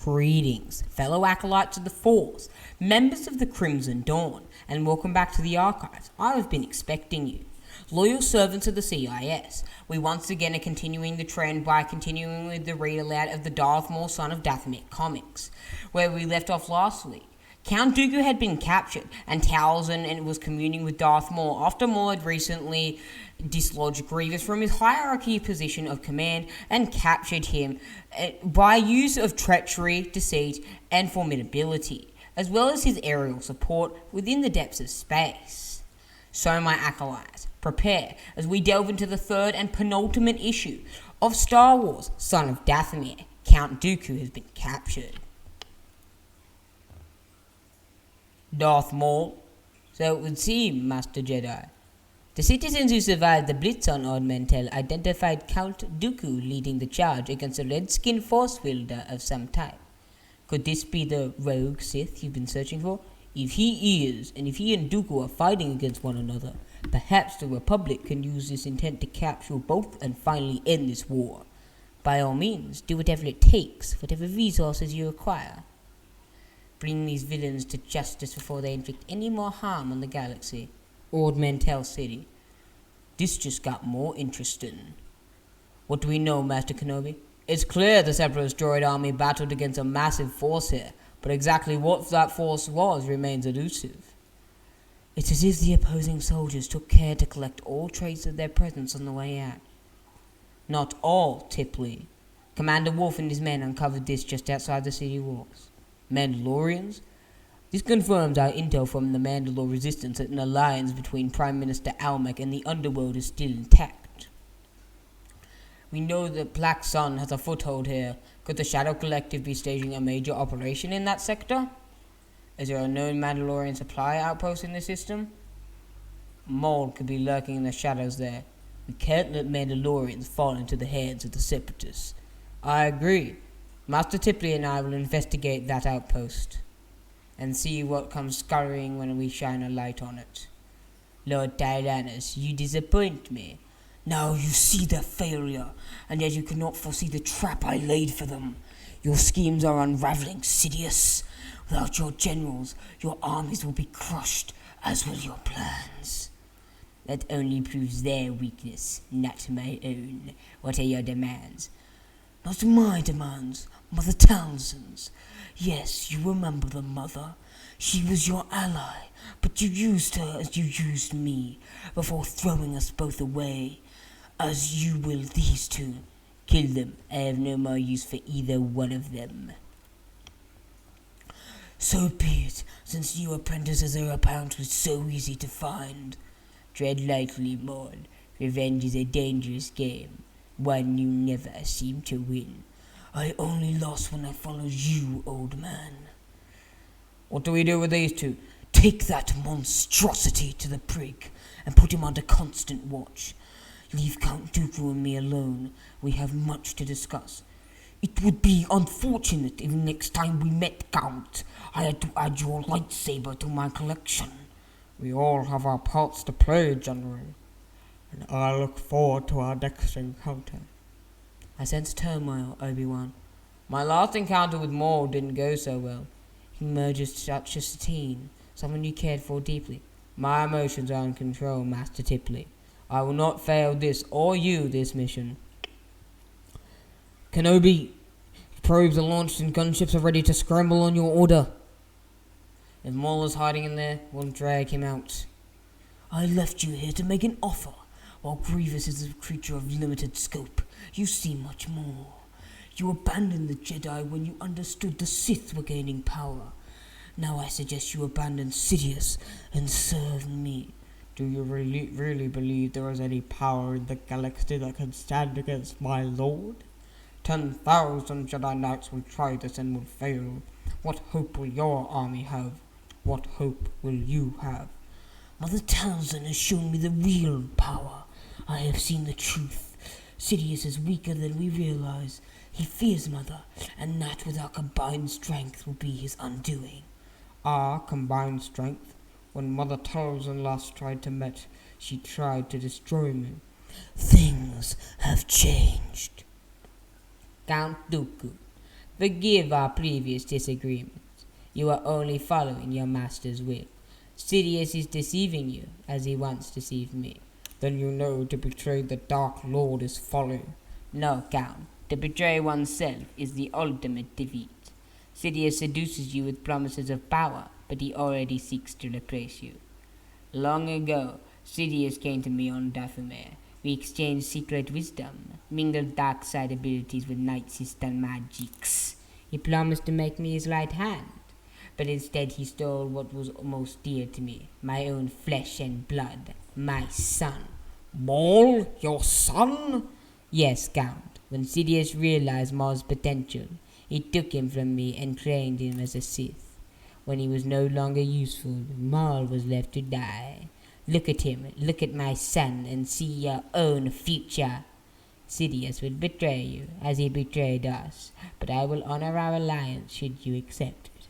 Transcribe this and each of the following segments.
Greetings, fellow acolytes of the Force, members of the Crimson Dawn, and welcome back to the archives. I have been expecting you. Loyal servants of the CIS, we once again are continuing the trend by continuing with the read aloud of the Dathomir Son of Dathomir comics, where we left off last week. Count Dooku had been captured, and Talzin was communing with Darth Maul after Maul had recently dislodged Grievous from his hierarchy position of command and captured him by use of treachery, deceit, and formidability, as well as his aerial support within the depths of space. So, my acolytes, prepare as we delve into the third and penultimate issue of Star Wars, Son of Dathomir. Count Dooku has been captured. Darth Maul. So it would seem, Master Jedi. The citizens who survived the Blitz on Old Mantell identified Count Dooku leading the charge against a red-skinned force wielder of some type. Could this be the rogue Sith you've been searching for? If he is, and if he and Dooku are fighting against one another, perhaps the Republic can use this intent to capture both and finally end this war. By all means, do whatever it takes, whatever resources you require. Bring these villains to justice before they inflict any more harm on the galaxy. Old Mantell City. This just got more interesting. What do we know, Master Kenobi? It's clear the Separatist droid army battled against a massive force here, but exactly what that force was remains elusive. It's as if the opposing soldiers took care to collect all traces of their presence on the way out. Not all, Tipley. Commander Wolf and his men uncovered this just outside the city walls. Mandalorians? This confirms our intel from the Mandalore resistance that an alliance between Prime Minister Almec and the underworld is still intact. We know that Black Sun has a foothold here. Could the Shadow Collective be staging a major operation in that sector? Is there a known Mandalorian supply outpost in the system? Maul could be lurking in the shadows there. We can't let Mandalorians fall into the hands of the Separatists. I agree. Master Tipley and I will investigate that outpost and see what comes scurrying when we shine a light on it. Lord Tyrannus, you disappoint me. Now you see their failure, and yet you cannot foresee the trap I laid for them. Your schemes are unraveling, Sidious. Without your generals, your armies will be crushed, as will your plans. That only proves their weakness, not my own. What are your demands? Not my demands, Mother Townsend's. Yes, you remember the mother. She was your ally, but you used her as you used me, before throwing us both away, as you will these two. Kill them. I have no more use for either one of them. So be it, since you apprentices are apparently so easy to find. Tread lightly, Maul. Revenge is a dangerous game. One you never seem to win. I only lost when I followed you, old man. What do we do with these two? Take that monstrosity to the brig and put him under constant watch. Leave Count Dooku and me alone. We have much to discuss. It would be unfortunate if next time we met, Count, I had to add your lightsaber to my collection. We all have our parts to play, General. And I look forward to our next encounter. I sense turmoil, Obi-Wan. My last encounter with Maul didn't go so well. He emerged such a Satine, someone you cared for deeply. My emotions are in control, Master Tipley. I will not fail this or you this mission. Kenobi, probes are launched and gunships are ready to scramble on your order. If Maul is hiding in there, we'll drag him out. I left you here to make an offer. While Grievous is a creature of limited scope, you see much more. You abandoned the Jedi when you understood the Sith were gaining power. Now I suggest you abandon Sidious and serve me. Do you really believe there is any power in the galaxy that can stand against my lord? 10,000 Jedi Knights will try this and will fail. What hope will your army have? What hope will you have? Mother Townsend has shown me the real power. I have seen the truth. Sidious is weaker than we realize. He fears Mother, and that with our combined strength will be his undoing. Our combined strength? When Mother Townsend last tried to meet, she tried to destroy me. Things have changed. Count Dooku. Forgive our previous disagreements. You are only following your master's will. Sidious is deceiving you, as he once deceived me. Then you know to betray the Dark Lord is folly. No, Count. To betray oneself is the ultimate defeat. Sidious seduces you with promises of power, but he already seeks to replace you. Long ago, Sidious came to me on Dathomir. We exchanged secret wisdom, mingled dark side abilities with night system magics. He promised to make me his right hand, but instead he stole what was most dear to me, my own flesh and blood, my son. Maul, your son? Yes, Count. When Sidious realized Maul's potential, he took him from me and trained him as a Sith. When he was no longer useful, Maul was left to die. Look at him, look at my son, and see your own future. Sidious will betray you, as he betrayed us, but I will honor our alliance should you accept it.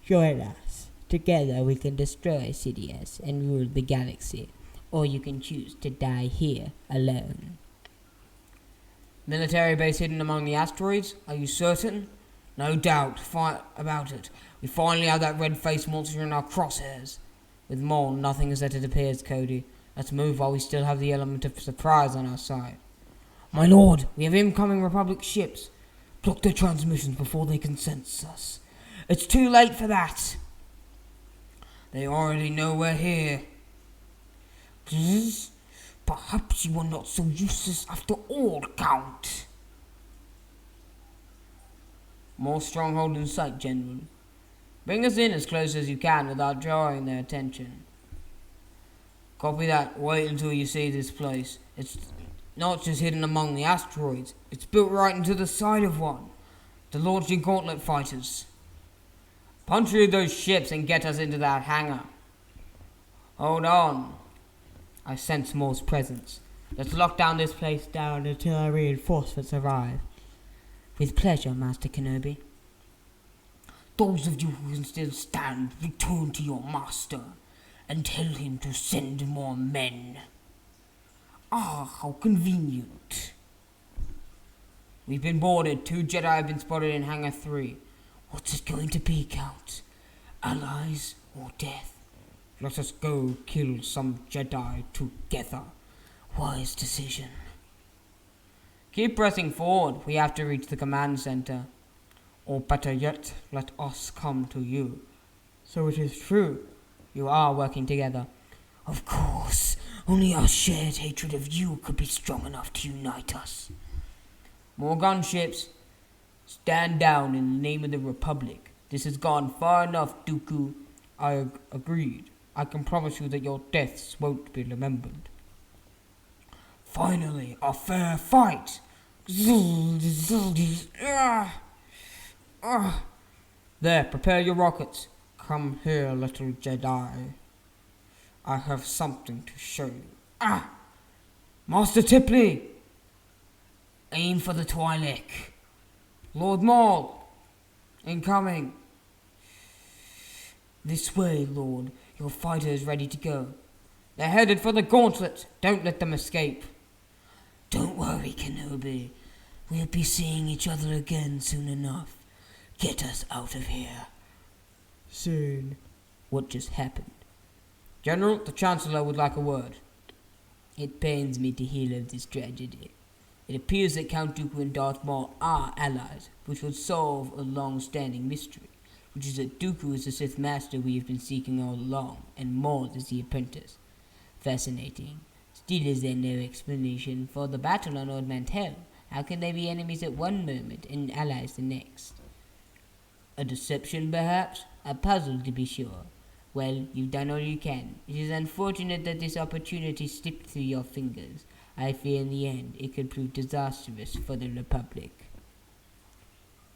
Join us. Together we can destroy Sidious and rule the galaxy, or you can choose to die here alone. Military base hidden among the asteroids? Are you certain? No doubt about it. We finally have that red-faced monster in our crosshairs. With Maul, nothing is as it appears, Cody. Let's move while we still have the element of surprise on our side. My lord, we have incoming Republic ships. Block their transmissions before they can sense us. It's too late for that. They already know we're here. Perhaps you are not so useless after all, Count. More stronghold in sight, General. Bring us in as close as you can without drawing their attention. Copy that. Wait until you see this place. It's not just hidden among the asteroids. It's built right into the side of one. The launching gauntlet fighters. Puncture those ships and get us into that hangar. Hold on. I sense Maul's presence. Let's lock down this place down until our reinforcements arrive. With pleasure, Master Kenobi. Those of you who can still stand, return to your master and tell him to send more men. Ah, how convenient. We've been boarded. 2 Jedi have been spotted in Hangar 3. What's it going to be, Count? Allies or death? Let us go kill some Jedi together. Wise decision. Keep pressing forward. We have to reach the command center. Or better yet, let us come to you. So it is true. You are working together. Of course. Only our shared hatred of you could be strong enough to unite us. More gunships. Stand down in the name of the Republic. This has gone far enough, Dooku. I agreed. I can promise you that your deaths won't be remembered. Finally, a fair fight. There, prepare your rockets. Come here, little Jedi. I have something to show you. Master Tipley! Aim for the Twi'lek. Lord Maul! Incoming. This way, Lord. Your fighter is ready to go. They're headed for the gauntlet. Don't let them escape. Don't worry, Kenobi. We'll be seeing each other again soon enough. Get us out of here. Soon. What just happened? General, the Chancellor would like a word. It pains me to hear of this tragedy. It appears that Count Dooku and Darth Maul are allies, which would solve a long-standing mystery, which is that Dooku is the Sith Master we have been seeking all along, and Maul is the apprentice. Fascinating. Still, is there no explanation for the battle on Old Mantell? How can they be enemies at one moment and allies the next? A deception, perhaps? A puzzle, to be sure. Well, you've done all you can. It is unfortunate that this opportunity slipped through your fingers. I fear in the end it could prove disastrous for the Republic.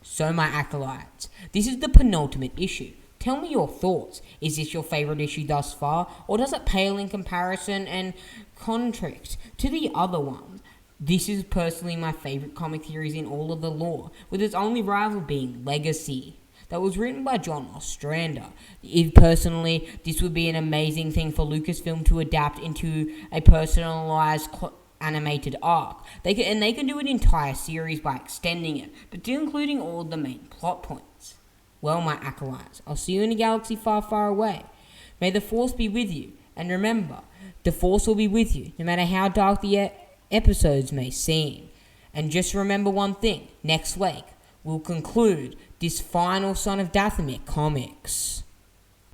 So, my acolytes, this is the penultimate issue. Tell me your thoughts. Is this your favourite issue thus far, or does it pale in comparison and contrast to the other ones? This is personally my favourite comic series in all of the lore, with its only rival being Legacy, that was written by John Ostrander. If personally, this would be an amazing thing for Lucasfilm to adapt into a personalised animated arc. They can do an entire series by extending it, but still including all of the main plot points. Well, my acolytes, I'll see you in a galaxy far, far away. May the Force be with you, and remember, the Force will be with you, no matter how dark the episodes may seem. And just remember one thing, next week, we'll conclude this final Son of Dathomir comics.